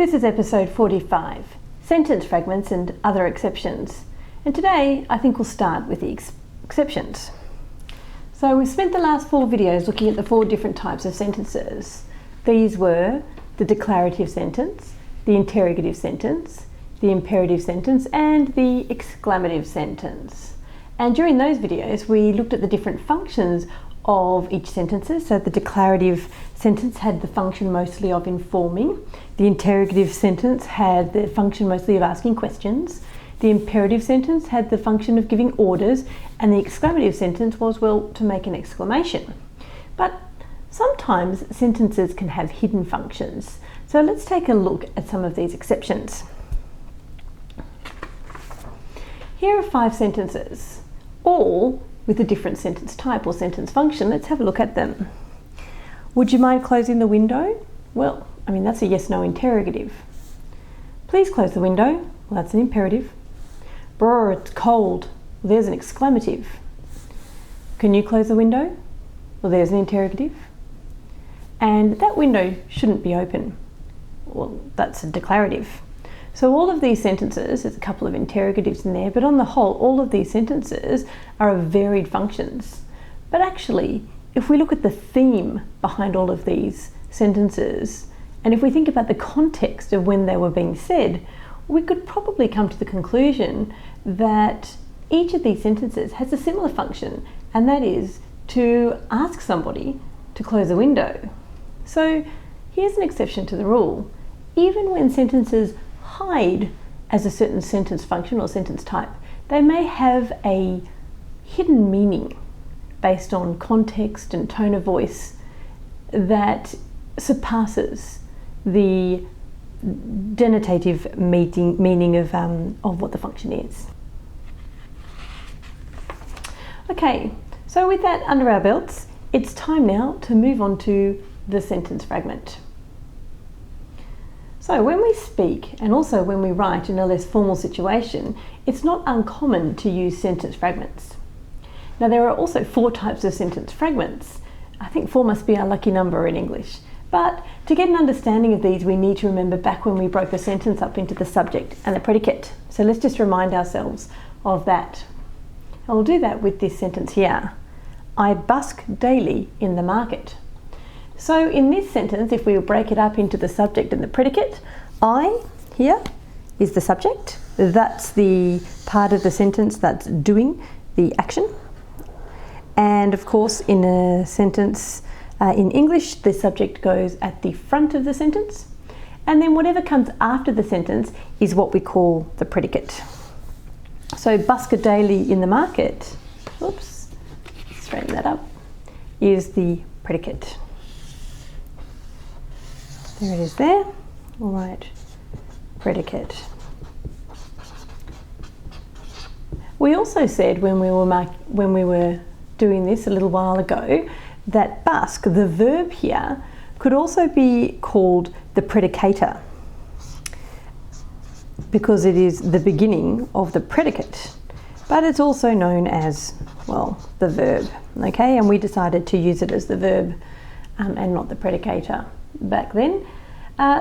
This is episode 45, Sentence Fragments and Other Exceptions. And today I think we'll start with the exceptions. So we've spent the last 4 videos looking at the 4 different types of sentences. These were the declarative sentence, the interrogative sentence, the imperative sentence, and the exclamative sentence. And during those videos we looked at the different functions of each sentence. So the declarative sentence had the function mostly of informing, the interrogative sentence had the function mostly of asking questions, the imperative sentence had the function of giving orders, and the exclamative sentence was, well, to make an exclamation. But sometimes sentences can have hidden functions. So let's take a look at some of these exceptions. Here are 5 sentences, all with a different sentence type or sentence function. Let's have a look at them. Would you mind closing the window? Well, that's a yes/no interrogative. Please close the window. Well, that's an imperative. Brr, it's cold. Well, there's an exclamative. Can you close the window? Well, there's an interrogative. And that window shouldn't be open. Well, that's a declarative. So all of these sentences, there's a couple of interrogatives in there, but on the whole, all of these sentences are of varied functions. But actually, if we look at the theme behind all of these sentences, and if we think about the context of when they were being said, we could probably come to the conclusion that each of these sentences has a similar function, and that is to ask somebody to close the window. So here's an exception to the rule. Even when sentences hide as a certain sentence function or sentence type, they may have a hidden meaning based on context and tone of voice that surpasses the denotative meaning of what the function is. Okay, so with that under our belts, it's time now to move on to the sentence fragment. So when we speak, and also when we write in a less formal situation, it's not uncommon to use sentence fragments. Now there are also 4 types of sentence fragments. I think 4 must be our lucky number in English. But to get an understanding of these, we need to remember back when we broke a sentence up into the subject and the predicate. So let's just remind ourselves of that. And we'll do that with this sentence here. I busk daily in the market. So in this sentence, if we break it up into the subject and the predicate, I here is the subject. That's the part of the sentence that's doing the action. And of course, in a sentence in English, the subject goes at the front of the sentence. And then whatever comes after the sentence is what we call the predicate. So busk daily in the market, oops, straighten that up, is the predicate. There it is there. All right, predicate. We also said when we were doing this a little while ago that busk, the verb here, could also be called the predicator because it is the beginning of the predicate, but it's also known as, well, the verb. Okay, and we decided to use it as the verb and not the predicator back then.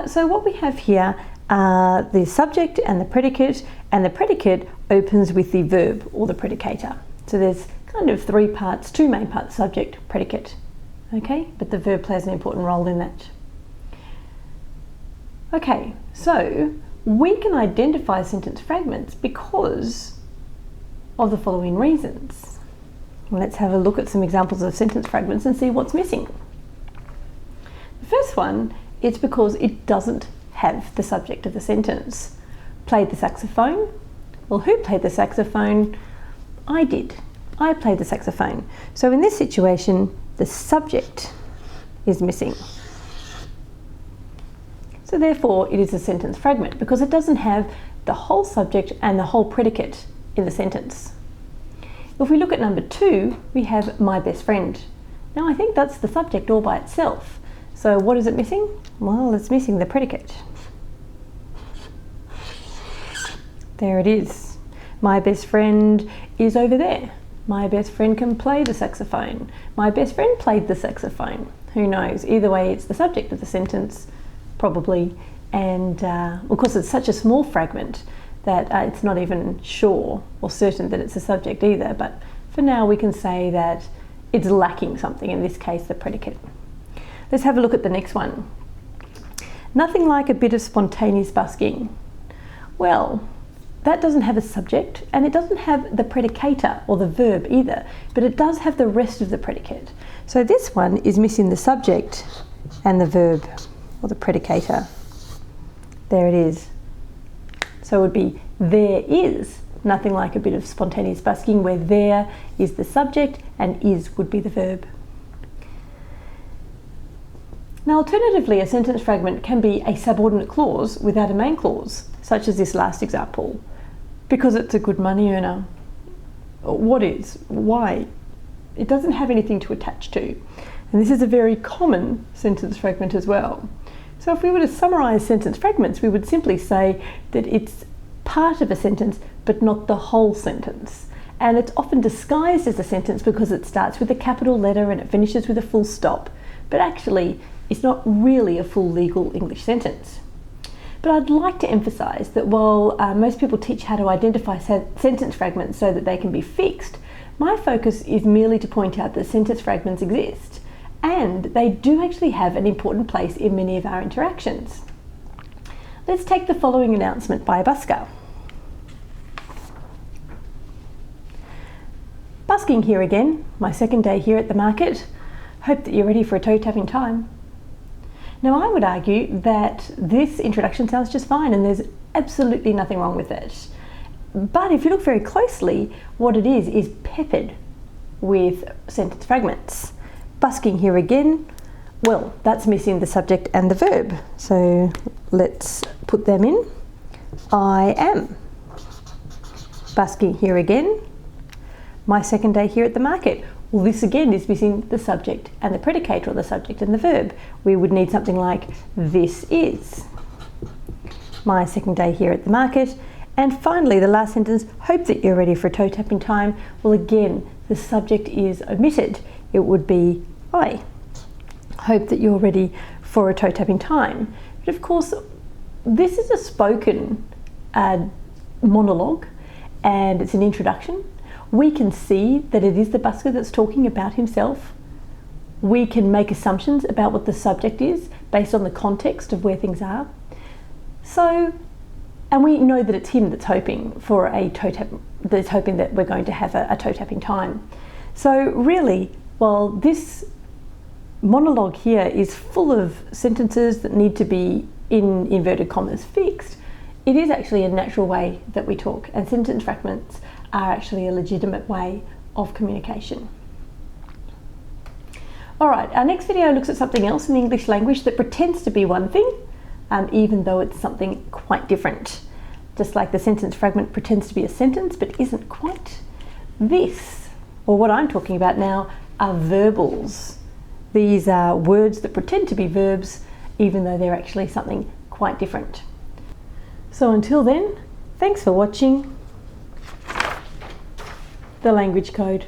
So what we have here are the subject and the predicate opens with the verb or the predicator. So there's kind of 3 parts, 2 main parts, subject, predicate, okay? But the verb plays an important role in that. Okay, so we can identify sentence fragments because of the following reasons. Let's have a look at some examples of sentence fragments and see what's missing. The first one, it's because it doesn't have the subject of the sentence. Played the saxophone. Well, who played the saxophone? I did. I played the saxophone. So in this situation, the subject is missing. So therefore, it is a sentence fragment because it doesn't have the whole subject and the whole predicate in the sentence. If we look at number 2, we have my best friend. Now I think that's the subject all by itself. So what is it missing? Well, it's missing the predicate. There it is. My best friend is over there. My best friend can play the saxophone. My best friend played the saxophone. Who knows? Either way, it's the subject of the sentence, probably, And of course, it's such a small fragment that it's not even sure or certain that it's a subject either. But for now, we can say that it's lacking something, in this case, the predicate. Let's have a look at the next one. Nothing like a bit of spontaneous busking. Well, that doesn't have a subject, and it doesn't have the predicator or the verb either, but it does have the rest of the predicate. So this one is missing the subject and the verb, or the predicator. There it is. So it would be, there is nothing like a bit of spontaneous busking, where there is the subject and is would be the verb. Now, alternatively, a sentence fragment can be a subordinate clause without a main clause, such as this last example. Because it's a good money earner. What is? Why? It doesn't have anything to attach to. And this is a very common sentence fragment as well. So if we were to summarize sentence fragments, we would simply say that it's part of a sentence, but not the whole sentence. And it's often disguised as a sentence because it starts with a capital letter and it finishes with a full stop. But actually, it's not really a full legal English sentence. But I'd like to emphasise that while most people teach how to identify sentence fragments so that they can be fixed, my focus is merely to point out that sentence fragments exist, and they do actually have an important place in many of our interactions. Let's take the following announcement by a busker. Busking here again, my second day here at the market. Hope that you're ready for a toe-tapping time. Now, I would argue that this introduction sounds just fine and there's absolutely nothing wrong with it. But if you look very closely, what it is peppered with sentence fragments. Busking here again, well, that's missing the subject and the verb. So let's put them in. I am. Busking here again, my second day here at the market. Well, this again is missing the subject and the predicate, or the subject and the verb. We would need something like, this is my second day here at the market. And finally, the last sentence, hope that you're ready for toe tapping time. Well, again, the subject is omitted. It would be, I hope that you're ready for a toe tapping time. But of course, this is a spoken monologue, and it's an introduction. We can see that it is the busker that's talking about himself. We can make assumptions about what the subject is based on the context of where things are. So, and we know that it's him that's hoping for a toe tap, that's hoping that we're going to have a toe tapping time. So really, while this monologue here is full of sentences that need to be, in inverted commas, fixed, it is actually a natural way that we talk, and sentence fragments are actually a legitimate way of communication. All right, our next video looks at something else in the English language that pretends to be one thing, even though it's something quite different. Just like the sentence fragment pretends to be a sentence but isn't quite. This, or what I'm talking about now, are verbals. These are words that pretend to be verbs, even though they're actually something quite different. So until then, thanks for watching The Language Code.